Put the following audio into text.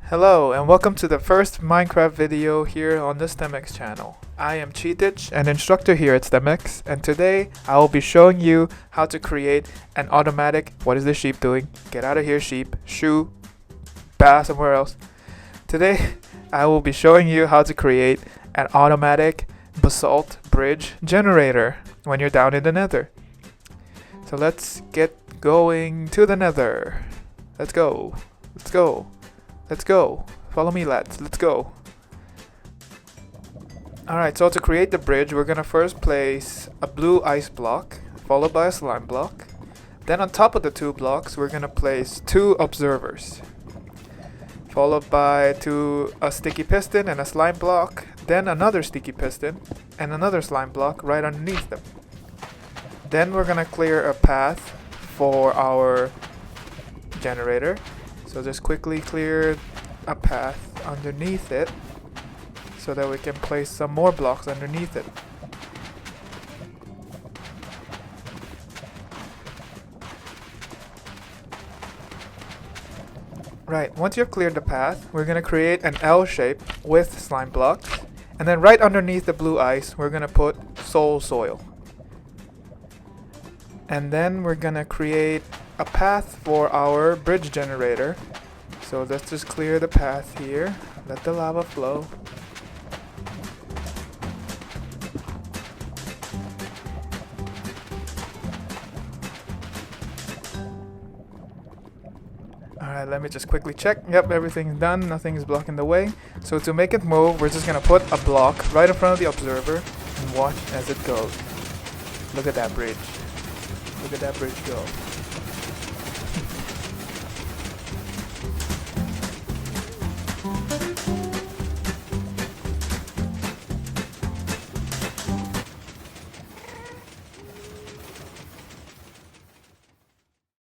Hello and welcome to the first Minecraft video here on the STEMX channel. I am Cheetij, an instructor here at STEMX, and today I will be showing you how to create an automatic— what is the sheep doing? Get out of here, sheep. Shoo. Bah, somewhere else. Today I will be showing you how to create an automatic basalt bridge generator when you're down in the nether. So let's get going to the nether. Let's go. Let's go. Let's go. Follow me, lads. Let's go. Alright, so to create the bridge, we're gonna first place a blue ice block, followed by a slime block. Then on top of the two blocks, we're gonna place two observers, followed by a sticky piston and a slime block, then another sticky piston and another slime block right underneath them. Then we're gonna clear a path for our generator. So just quickly clear a path underneath it so that we can place some more blocks underneath it. Right, once you've cleared the path, we're going to create an L shape with slime blocks. And then right underneath the blue ice, we're going to put soil. And then we're going to create a path for our bridge generator. So let's just clear the path here, let the lava flow. Alright, let me just quickly check. Yep, everything's done, nothing's blocking the way. So to make it move, we're just gonna put a block right in front of the observer and watch as it goes. Look at that bridge. Look at that bridge go.